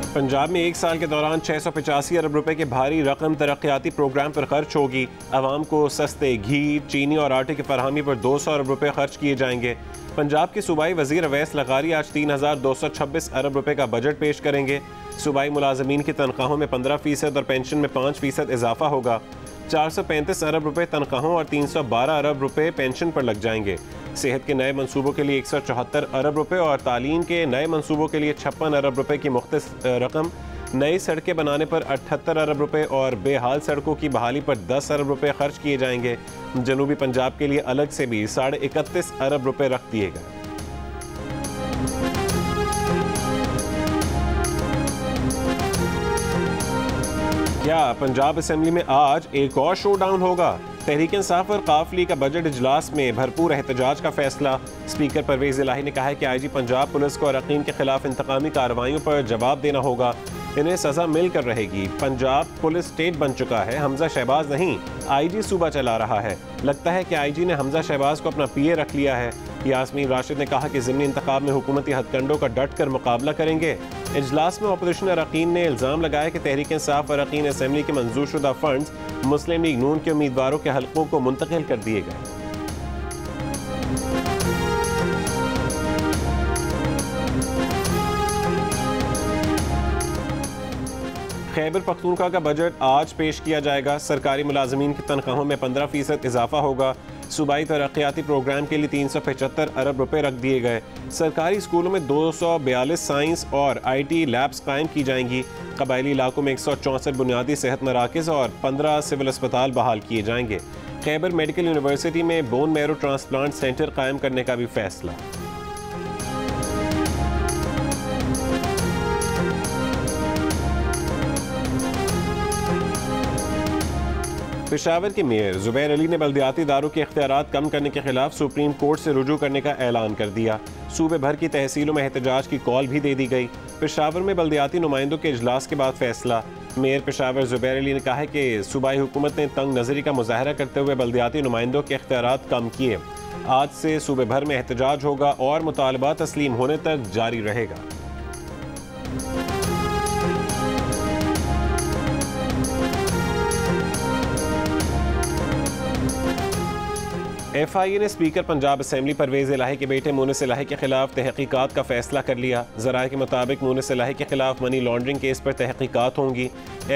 पंजाब में एक साल के दौरान 685 अरब रुपए के भारी रकम तरक्याती प्रोग्राम पर खर्च होगी। आवाम को सस्ते घी, चीनी और आटे की फरहमी पर 200 अरब रुपए खर्च किए जाएंगे। पंजाब के सूबाई वजीर अवैस लगारी आज 3226 अरब रुपए का बजट पेश करेंगे। सूबाई मुलाजमीन की तनख्वाहों में 15% और पेंशन में 5% इजाफा होगा। 435 अरब रुपए तनख्वाहों और 312 अरब रुपए पेंशन पर लग जाएंगे। सेहत के नए मंसूबों के लिए 174 अरब रुपए और तालीम के नए मंसूबों के लिए 56 अरब रुपए की मुख्तस रकम, नई सड़कें बनाने पर 78 अरब रुपए और बेहाल सड़कों की बहाली पर 10 अरब रुपए खर्च किए जाएंगे। जनूबी पंजाब के लिए अलग से भी 31.5 अरब रुपए रख दिए गए। क्या पंजाब असेंबली में आज एक और शोडाउन होगा? तहरीक इंसाफ और काफली का बजट इजलास में भरपूर एहतजाज का फैसला। स्पीकर परवेज इलाही ने कहा है कि IG पंजाब पुलिस को अरकान के खिलाफ इंतकामी कार्रवाइयों पर जवाब देना होगा। इन्हें सजा मिलकर रहेगी। पंजाब पुलिस स्टेट बन चुका है, हमजा शहबाज नहीं, IG सूबा चला रहा है। लगता है कि IG ने हमजा शहबाज को अपना PA रख लिया है। यास्मीन राशिद ने कहा कि ज़िमनी इंतखाब में हुकूमती हथकंडों का डट कर मुकाबला करेंगे। इजलास में अपोजिशन अरकान ने इल्ज़ाम लगाया कि तहरीक इंसाफ और अरकान असेंबली के मंजूर शुदा फंड्स मुस्लिम लीग नून के उम्मीदवारों के हलकों को मुंतकिल कर दिए गए। खैबर पख्तूनख्वा का बजट आज पेश किया जाएगा। सरकारी मुलाजमीन की तनख्वाहों में 15% इजाफा होगा। सूबाई तरक्याती प्रोग्राम के लिए 375 अरब रुपए रख दिए गए। सरकारी स्कूलों में 242 साइंस और IT लैब्स कायम की जाएंगी। कबायली इलाकों में 164 बुनियादी सेहत मराकज़ और 15 सिविल अस्पताल बहाल किए जाएंगे। खैबर मेडिकल यूनिवर्सिटी में बोन मैरो ट्रांसप्लांट सेंटर कायम करने का भी फैसला। पेशावर के मेयर जुबैर अली ने बल्दियाती इदारों के इख्तियारात कम करने के खिलाफ सुप्रीम कोर्ट से रुजू करने का ऐलान कर दिया। सूबे भर की तहसीलों में एहतजाज की कॉल भी दे दी गई। पेशावर में बल्दियाती नुमाइंदों के इजलास के बाद फैसला। मेयर पेशावर जुबैर अली ने कहा है कि सूबाई हुकूमत ने तंग नजरी का मुजाहरा करते हुए बल्दियाती नुमाइंदों के इख्तियारात कम किए। आज से सूबे भर में एहतजाज होगा और मुतालबा तस्लीम होने तक जारी रहेगा। FIA ने स्पीकर पंजाब असेंबली परवेज इलाही के बेटे मुनिस इलाही के खिलाफ तहकीकात का फैसला कर लिया। ज़राए के मुताबिक मुनिस इलाही के खिलाफ मनी लॉन्ड्रिंग केस पर तहकीकात होंगी।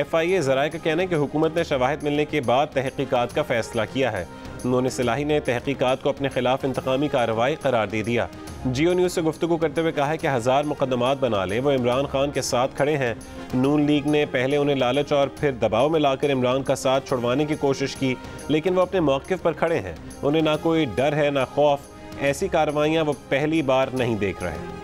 FIA ज़राए का कहना है कि हुकूमत ने शवाहिद मिलने के बाद तहकीकात का फैसला किया है। मुनिस इलाही ने तहकीकात को अपने खिलाफ इंतकामी कार्रवाई करार दे दिया। जियो न्यूज़ से गुफ्तगू करते हुए कहा है कि 1000 मुकदमात बना लें, वो इमरान खान के साथ खड़े हैं। नून लीग ने पहले उन्हें लालच और फिर दबाव में लाकर इमरान का साथ छुड़वाने की कोशिश की, लेकिन वो अपने मौक़िफ़ पर खड़े हैं। उन्हें ना कोई डर है ना खौफ। ऐसी कार्रवाइयाँ वो पहली बार नहीं देख रहे।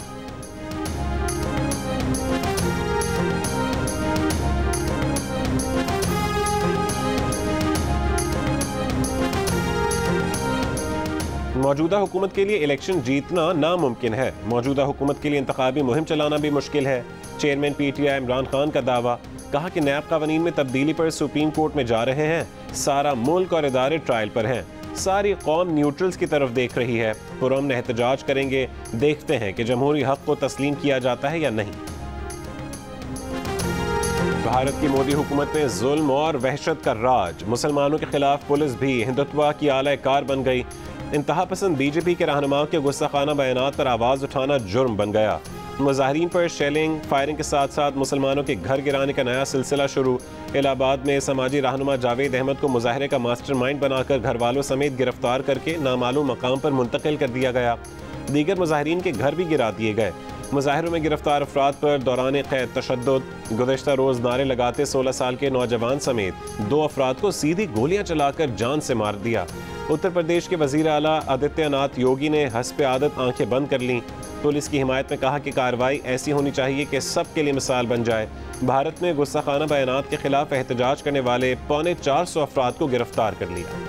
मौजूदा हुकूमत के लिए इलेक्शन जीतना नामुमकिन है। मौजूदा हुकूमत के लिए इंतखाबी मुहिम चलाना भी मुश्किल है। चेयरमैन PTI इमरान खान का दावा। कहा कि नैब कानून में तब्दीली पर सुप्रीम कोर्ट में जा रहे हैं। सारा मुल्क और इदारे ट्रायल पर हैं। सारी कौम न्यूट्रल्स की तरफ देख रही है। पुरअमन एहतजाज करेंगे। देखते हैं कि जमहूरी हक को तस्लीम किया जाता है या नहीं। भारत की मोदी हुकूमत में जुल्म और वहशत का राज। मुसलमानों के खिलाफ पुलिस भी हिंदुत्व की आला कार बन गई। इंतहा पसंद BJP के रहनुमाओं के गुस्साखाना बयानात पर आवाज़ उठाना जुर्म बन गया। मुजाहिरीन पर शेलिंग फायरिंग के साथ साथ मुसलमानों के घर गिराने का नया सिलसिला शुरू। इलाहाबाद में समाजी रहनुमा जावेद अहमद को मुजाहरे का मास्टरमाइंड बनाकर घर वालों समेत गिरफ्तार करके नामालूम मकाम पर मुंतकिल कर दिया गया। दीगर मुजाहिरीन के घर भी गिरा दिए गए। मुजाहिरों में गिरफ्तार अफराद पर दौरान कैद तशद्दुद। गुज़श्ता रोज़ नारे लगाते 16 साल के नौजवान समेत 2 अफराद को सीधी गोलियां चलाकर जान से मार दिया। उत्तर प्रदेश के वज़ीर आला आदित्यनाथ योगी ने हस्ब आदत आंखें बंद कर लीं। पुलिस की हिमायत में कहा कि कार्रवाई ऐसी होनी चाहिए कि सब के लिए मिसाल बन जाए। भारत में गुस्साखाना बयानात के खिलाफ एहतजाज करने वाले 450 अफराद को गिरफ्तार कर लिया।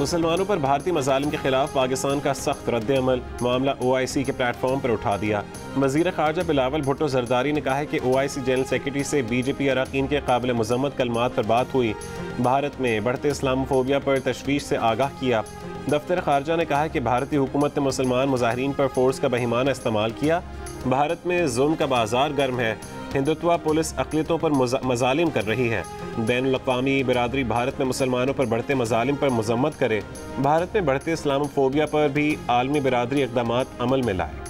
मुसलमानों पर भारतीय मजालिम के खिलाफ पाकिस्तान का सख्त रद्द-ए-अमल, मामला OIC के प्लेटफॉर्म पर उठा दिया। वज़ीर ख़ारजा बिलावल भुट्टो जरदारी ने कहा है कि OIC जनरल सेक्रेटरी से BJP अरकान के काबिल मज़म्मत कलमात पर बात हुई, भारत में बढ़ते इस्लामोफोबिया पर तशवीश से आगाह किया। दफ्तर ख़ारजा ने कहा है कि भारतीय हुकूमत ने मुसलमान मुजाहिरीन पर फोर्स का बहिमाना इस्तेमाल किया। भारत में जुल्म का बाजार गर्म है, हिंदुत्वा पुलिस अक़लियतों पर मजालिम कर रही है। बैनुल-अक़वामी बिरादरी भारत में मुसलमानों पर बढ़ते मजालिम पर मज़म्मत करे, भारत में बढ़ते इस्लामोफोबिया पर भी आलमी बिरादरी इक़दामात अमल में लाए।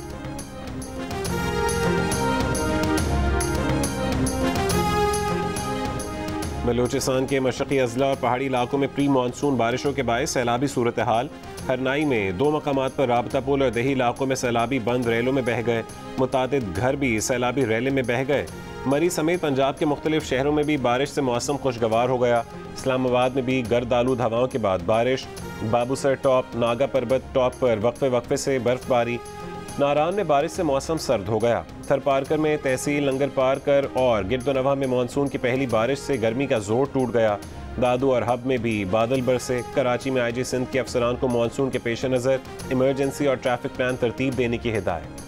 बलूचिस्तान के मशरक़ी अज़ला और पहाड़ी इलाकों में प्री मानसून बारिशों के बायस सैलाबी सूरत हाल। हरनाई में 2 मकामात पर राबता पुल और दही इलाकों में सैलाबी बंद रेलों में बह गए, मुतादिद घर भी सैलाबी रेले में बह गए। मरी समेत पंजाब के मुख्तलिफ शहरों में भी बारिश से मौसम खुशगवार हो गया। इस्लामाबाद में भी गर्द आलूद हवाओं के बाद बारिश, बाबूसर टॉप, नागा पर्वत टॉप पर वक्फे वक्फे से बर्फबारी। नारान में बारिश से मौसम सर्द हो गया। थरपारकर में तहसील लंगर पारकर और गिरदोनवा में मानसून की पहली बारिश से गर्मी का जोर टूट गया। दादू और हब में भी बादल बरसे। कराची में IG सिंध के अफसरान को मानसून के पेश नज़र इमरजेंसी और ट्रैफिक प्लान तरतीब देने की हिदायत।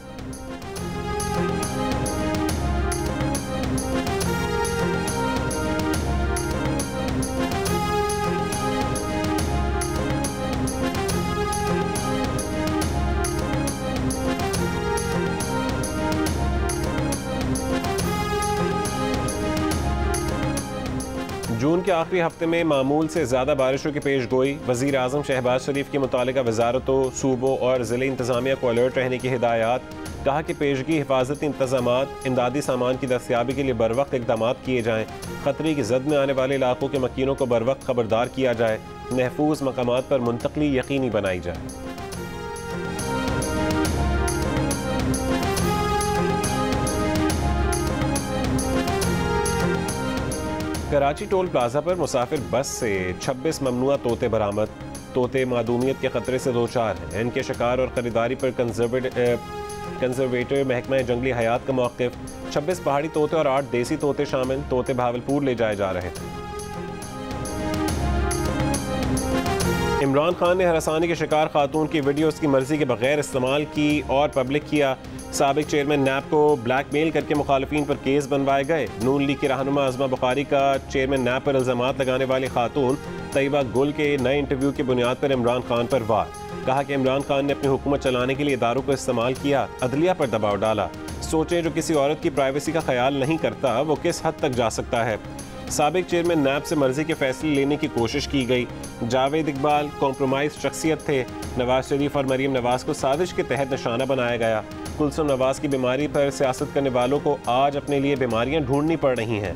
जून के आखिरी हफ्ते में मामूल से ज़्यादा बारिशों की पेश गोई। वज़ीर आज़म शहबाज शरीफ की मुतालिका वजारतों, सूबों और ज़िले इंतज़ामिया को अलर्ट रहने की हिदायत। कहा कि पेशगी हिफाजती इंतज़ामात, इमदादी सामान की दस्तियाबी के लिए बर वक्त इक़दाम किए जाएँ। ख़तरे की जद में आने वाले इलाकों के मकीनों को बर वक्त खबरदार किया जाए। महफूज मकामात पर मुंतकली यकीनी बनाई जाए। कराची टोल प्लाजा पर मुसाफिर बस से 26 ममनुआ तोते बरामद। तोते मादूमियत के खतरे से दो चार हैं। इनके शिकार और ख़रीदारी पर कंजर्वेटर महकमा जंगली हयात का मौक़िफ़। 26 पहाड़ी तोते और 8 देसी तोते शामिल। तोते भावलपुर ले जाए जा रहे थे। इमरान खान ने हरासानी के शिकार खातून की वीडियो उसकी मर्जी के बगैर इस्तेमाल की और पब्लिक किया। साबिक चेयरमैन नैब को ब्लैकमेल करके मुखालिफिन पर केस बनवाए गए। नून लीग की रहनुमा आज़मा बुखारी का चेयरमैन नैब पर इल्ज़ामात लगाने वाली खातून तैयबा गुल के नए इंटरव्यू की बुनियाद पर इमरान खान पर वार। कहा कि इमरान खान ने अपनी हुकूमत चलाने के लिए इदारों को इस्तेमाल किया, अदलिया पर दबाव डाला। सोचें, जो किसी औरत की प्राइवेसी का ख्याल नहीं करता वो किस हद तक जा सकता है। साबिक चेयरमैन नैब से मर्जी के फैसले लेने की कोशिश की गई। जावेद इकबाल कॉम्प्रोमाइज शख्सियत थे। नवाज शरीफ और मरीम नवाज को साजिश के तहत निशाना बनाया गया। कुलसुम नवाज की बीमारी पर सियासत करने वालों को आज अपने लिए बीमारियां ढूंढनी पड़ रही हैं।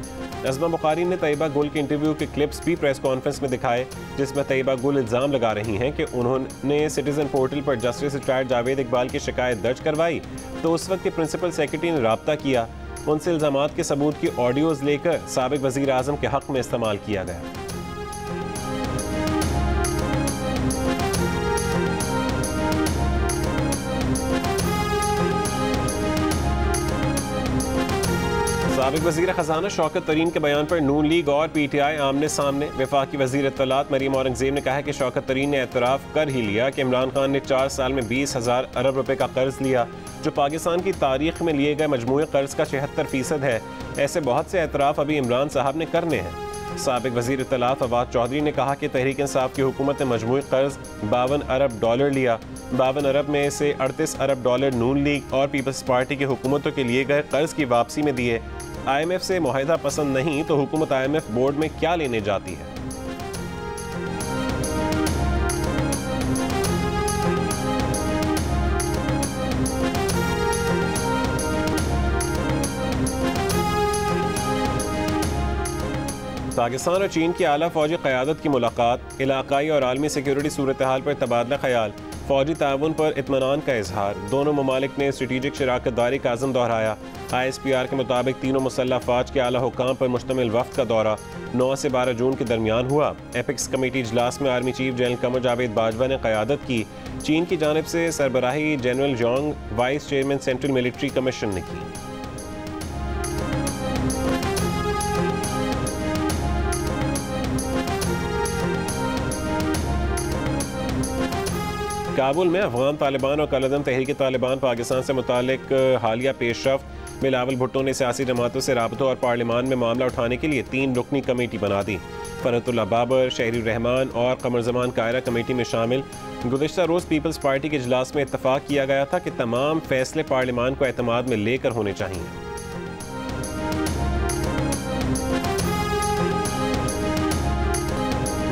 आज़मा बुखारी ने तैयबा गुल के इंटरव्यू के क्लिप्स भी प्रेस कॉन्फ्रेंस में दिखाए, जिसमें तैयबा गुल इल्ज़ाम लगा रही हैं कि उन्होंने सिटीजन पोर्टल पर जस्टिस रिटायर्ड जावेद इकबाल की शिकायत दर्ज करवाई तो उस वक्त के प्रिंसिपल सेक्रेटरी ने राब्ता किया। उनसे इल्ज़ामात के सबूत की ऑडियोज़ लेकर साबिक वज़ीर आज़म के हक़ में इस्तेमाल किया गया। साबिक वज़ीर ख़ज़ाना शौकत तरीन के बयान पर नून लीग और PTI आमने सामने। वफाकी वज़ीर इत्तलात मरीम औरंगज़ेब ने कहा कि शौकत तरीन ने एतराफ़ कर ही लिया कि इमरान खान ने 4 साल में 20,000 अरब रुपए का कर्ज लिया, जो पाकिस्तान की तारीख में लिए गए मजमूई कर्ज का 76% है। ऐसे बहुत से एतराफ़ अभी इमरान साहब ने करने हैं। साबिक वज़ीर इत्तलात फवाद चौधरी ने कहा कि तहरीक इंसाफ की हुकूमत ने मजमूई कर्ज $52 अरब लिया। 52 अरब में से $38 अरब नून लीग और पीपल्स पार्टी की हुकूमतों के लिए गए कर्ज की वापसी में दिए। IMF से मुआहिदा पसंद नहीं तो हुकूमत IMF बोर्ड में क्या लेने जाती है। पाकिस्तान और चीन की आला फौजी क़यादत की मुलाकात। इलाकाई और आलमी सिक्योरिटी सूरत हाल पर तबादला ख्याल। फौजी ताउन पर इत्मीनान का इजहार। दोनों ममालिक ने स्ट्रेटेजिक शराकत दारी का अज़म दोहराया। ISPR के मुताबिक तीनों मुसल्लह फ़ौज के आला हुकाम पर मुश्तमिल वफ़द का दौरा 9 से 12 जून के दरमियान हुआ। एपिक्स कमेटी इजलास में army chief general Qamar Javed Bajwa ने क़यादत की। चीन की जानिब से सरबराही general Zhong, vice chairman central military commission ने की। काबुल में अफगान तालिबान और कलदम तहरीक तालिबान पाकिस्तान से मुतालिक हालिया पेशरफ्त। बिलावल भुट्टो ने सियासी जमातों से राबतों और पार्लियामान में मामला उठाने के लिए 3 रुकनी कमेटी बना दी। फरहतुल्लाह बाबर, शहरी रहमान और कमर जमान कायरा कमेटी में शामिल। गुज़िश्ता रोज़ पीपल्स पार्टी के इजलास में इत्तफाक किया गया था कि तमाम फैसले पार्लियामान को एतमाद में लेकर होने चाहिए।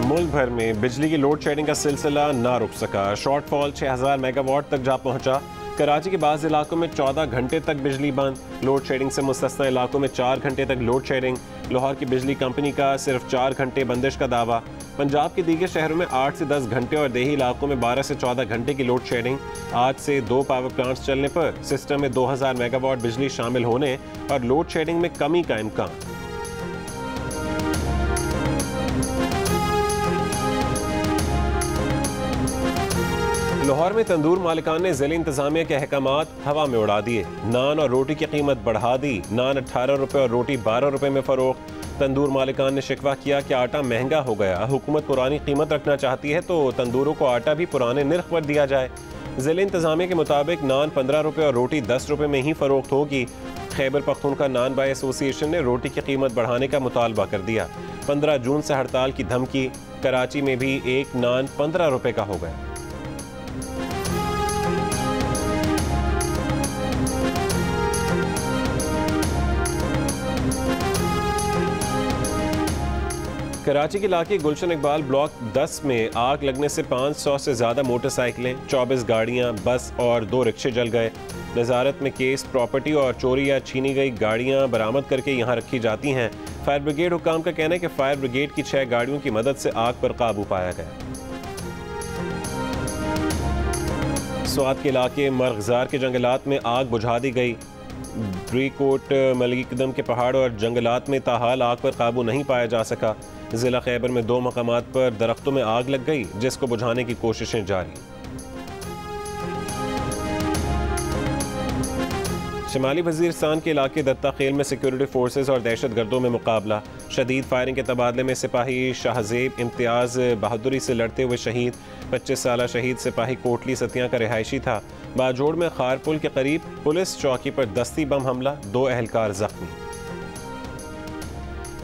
मुल्क भर में बिजली की लोड शेडिंग का सिलसिला ना रुक सका। शॉर्टफॉल 6000 मेगावाट तक जा पहुंचा। कराची के बाज़ इलाकों में 14 घंटे तक बिजली बंद। लोड शेडिंग से मुस्तस्ना इलाकों में 4 घंटे तक लोड शेडिंग। लाहौर की बिजली कंपनी का सिर्फ 4 घंटे बंदिश का दावा। पंजाब के दीगर शहरों में 8 से 10 घंटे और देही इलाकों में 12 से 14 घंटे की लोड शेडिंग। आज से 2 पावर प्लांट्स चलने पर सिस्टम में 2000 मेगावाट बिजली शामिल होने और लोड शेडिंग में कमी का इम्कान। लाहौर में तंदूर मालिकान ने ज़िले इंतजामिया के अहकामात हवा में उड़ा दिए। नान और रोटी की कीमत बढ़ा दी। नान 18 रुपये और रोटी 12 रुपये में फ़रोख्त। तंदूर मालिकान ने शिकवा किया कि आटा महंगा हो गया। हुकूमत पुरानी कीमत रखना चाहती है तो तंदूरों को आटा भी पुराने निर्ख पर दिया जाए। ज़िले इंतजामिया के मुताबिक नान 15 रुपये और रोटी 10 रुपये में ही फ़रोख्त होगी। खैबर पख्तूनख्वा नान बाय एसोसिएशन ने रोटी की कीमत बढ़ाने का मुतालबा कर दिया। 15 जून से हड़ताल की धमकी। कराची में भी एक नान 15 रुपये का हो गया। कराची के इलाके गुलशन इकबाल ब्लॉक 10 में आग लगने से 500 से ज़्यादा मोटरसाइकिलें, 24 गाड़ियां, बस और 2 रिक्शे जल गए। नज़ारत में केस, प्रॉपर्टी और चोरी या छीनी गई गाड़ियां बरामद करके यहां रखी जाती हैं। फायर ब्रिगेड हुकाम का कहना है कि फायर ब्रिगेड की 6 गाड़ियों की मदद से आग पर काबू पाया गया। स्वात के इलाके मरगजार के जंगलात में आग बुझा दी गई। ब्रीकोट, मलिकदम के पहाड़ और जंगलात में ताहाल आग पर काबू नहीं पाया जा सका। ज़िला खैबर में 2 मकामात पर दरख्तों में आग लग गई, जिसको बुझाने की कोशिशें जारी। शिमाली वजीरिस्तान के इलाके दत्ता खेल में सिक्योरिटी फोर्सेस और दहशत गर्दों में मुकाबला। शदीद फायरिंग के तबादले में सिपाही शाहजेब इम्तियाज़ बहादुरी से लड़ते हुए शहीद। 25 साला शहीद सिपाही कोटली सतिया का रिहायशी था। बाजोड़ में खार पुल के करीब पुलिस चौकी पर दस्ती बम हमला, 2 एहलकार जख्मी।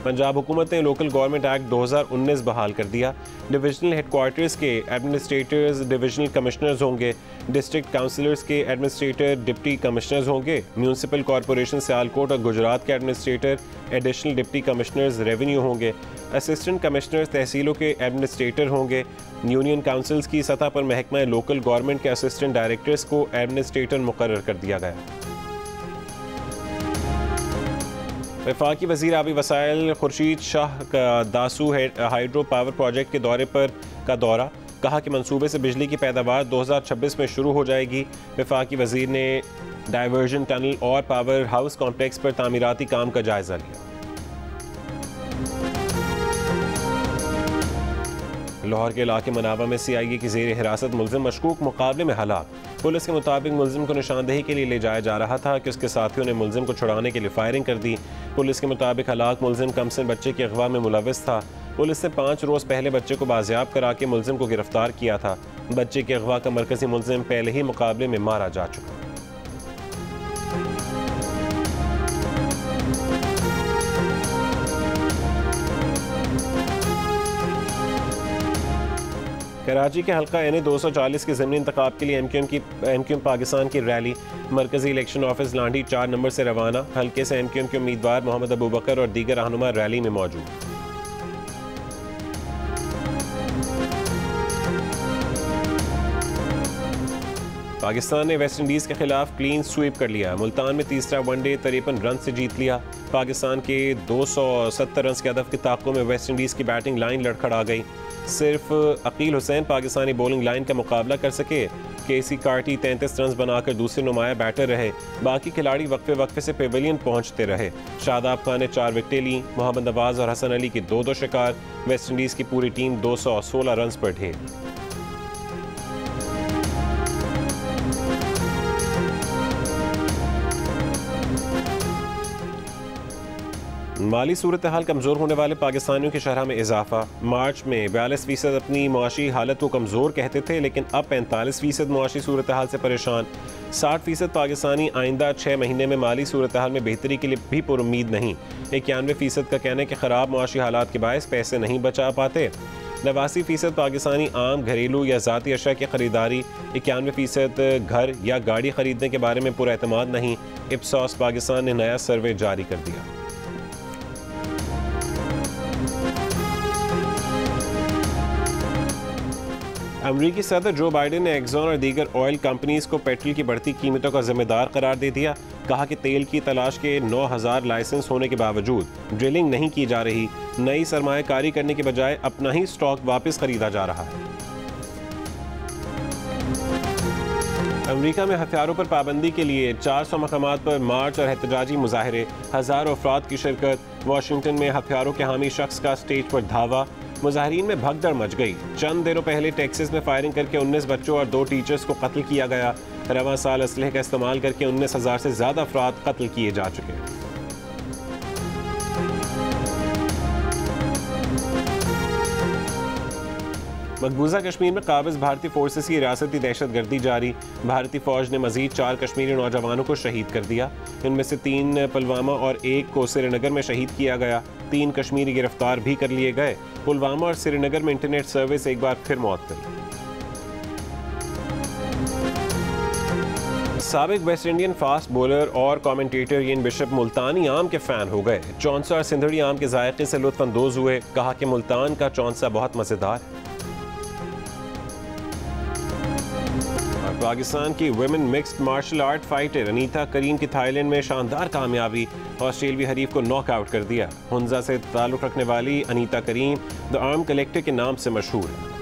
पंजाब हुकूमत ने लोकल गवर्नमेंट एक्ट 2019 बहाल कर दिया। डिविजनल हेडक्वार्टर्स के एडमिनिस्ट्रेटर्स डिविजनल कमिश्नर्स होंगे। डिस्ट्रिक्ट काउंसिलर्स के एडमिनिस्ट्रेटर डिप्टी कमिश्नर्स होंगे। म्यूनसिपल कॉरपोरेशन सियालकोट और गुजरात के administrator additional deputy commissioners revenue होंगे। असिस्टेंट कमिश्नर्स तहसीलों के एडमिनिस्ट्रेटर होंगे। यूनियन काउंसिल्स की सतह पर महकमा लोकल गवर्नमेंट के असिस्टेंट डायरेक्टर्स को एडमिनिस्ट्रेटर मुकर्रर कर दिया गया। वफाकी वज़ीर आबी वसाइल खुर्शीद शाह का दासू हाइड्रो पावर प्रोजेक्ट के दौरे पर का दौरा। कहा कि मंसूबे से बिजली की पैदावार 2026 में शुरू हो जाएगी। वफाकी वज़ीर ने डाइवर्जन टनल और पावर हाउस कॉम्प्लेक्स पर तामीराती काम का जायज़ा लिया। लाहौर के इलाके मनावा में CIA की ज़ेर हिरासत मुलजिम मशकूक मुकाबले में हलाक। पुलिस के मुताबिक मुलजिम को निशानदेही के लिए ले जाया जा रहा था कि उसके साथियों ने मुलजिम को छुड़ाने के लिए फायरिंग कर दी। पुलिस के मुताबिक हलाक मुलजिम कमसिन बच्चे के अगवा में मुलविस था। पुलिस ने 5 रोज़ पहले बच्चे को बाजियाब करा के मुलजिम को गिरफ्तार किया था। बच्चे के अगवा का मरकजी मुलजिम पहले ही मुकाबले में मारा जा चुका। कराची के हल्का NA 240 के ज़मीनी इंतखाब के लिए MQM पाकिस्तान की रैली मरकजी इलेक्शन ऑफिस लांडी 4 नंबर से रवाना। हल्के से MQM के उम्मीदवार मोहम्मद अबू बकर और दीगर रहनुमा रैली में मौजूद। पाकिस्तान ने वेस्ट इंडीज़ के खिलाफ क्लीन स्वीप कर लिया। मुल्तान में तीसरा वनडे 53 रन से जीत लिया। पाकिस्तान के 270 रन के हदफ के ताक़ुब में वेस्ट इंडीज़ की बैटिंग लाइन लड़खड़ा गई। सिर्फ अकील हुसैन पाकिस्तानी बॉलिंग लाइन का मुकाबला कर सके। केसी कार्टी 33 रन बनाकर दूसरे नुमाया बैटर रहे। बाकी खिलाड़ी वक्फे वक्फे से पेविलियन पहुंचते रहे। शादाब खान ने 4 विकेटें ली। मोहम्मद नवाज और हसन अली की 2-2 शिकार। वेस्ट इंडीज़ की पूरी टीम 216 रन पर ढेर। माली सूरत हाल कमज़ोर होने वाले पाकिस्तानियों की शरह में इजाफा। मार्च में 42% अपनी मुआशी हालत को कमज़ोर कहते थे, लेकिन अब 45% मुआशी सूरत हाल से परेशान। 60% पाकिस्तानी आइंदा 6 महीने में माली सूरत हाल में बेहतरी के लिए भी पुरुम्मीद नहीं। 91% का कहना है कि ख़राब मुआशी हालात के बायस पैसे नहीं बचा पाते। 89% पाकिस्तानी आम, घरेलू या ज़ाती अशया की ख़रीदारी। 91% घर या गाड़ी ख़रीदने के बारे में पूरा एतमाद नहीं। इप्सॉस पाकिस्तान ने नया सर्वे जारी कर दिया। अमरीकी सदर जो बाइडेन ने एक्सॉन और दीगर ऑयल कंपनीज को पेट्रोल की बढ़ती कीमतों का जिम्मेदार करार दे दिया। कहा कि तेल की तलाश के 9000 लाइसेंस होने के बावजूद ड्रिलिंग नहीं की जा रही। नई सरमायाकारी करने के बजाय अपना ही स्टॉक वापस खरीदा जा रहा है। अमेरिका में हथियारों पर पाबंदी के लिए 400 मकामात पर मार्च और एहतजाजी मुजाहरे। हज़ारों अफराद की शिरकत। वाशिंगटन में हथियारों के हामी शख्स का स्टेज पर धावा। मुजाहरीन में भगदड़ मच गई। चंद दिनों पहले टेक्सास में फायरिंग करके 19 बच्चों और 2 टीचर्स को कत्ल किया गया। रवां साल असलहे का इस्तेमाल करके 19,000 से ज़्यादा अफराद कत्ल किए जा चुके हैं। मकबूजा कश्मीर में काबिज भारतीय फोर्सेस की रियासती दहशत गर्दी जारी। भारतीय फौज ने मजीद 4 कश्मीरी नौजवानों को शहीद कर दिया। इनमें से 3 पुलवामा और 1 को श्रीनगर में शहीद किया गया। 3 कश्मीरी गिरफ्तार भी कर लिए गए। पुलवामा और श्रीनगर में इंटरनेट सर्विस एक बार फिर मुअत्तल। साबिक वेस्ट इंडियन फास्ट बॉलर और कमेंटेटर इयन बिशप मुल्तानी आम के फैन हो गए। चौंसा और सिंधड़ी आम के जायके से लुत्फानंदोज हुए। कहा कि मुल्तान का चौंसा बहुत मज़ेदार है। पाकिस्तान की women mixed martial art fighter Anita Karim की थाईलैंड में शानदार कामयाबी। ऑस्ट्रेलियाई हरीफ को नॉकआउट कर दिया। हुंजा से ताल्लुक़ रखने वाली अनीता करीम द आर्म कलेक्टर के नाम से मशहूर है।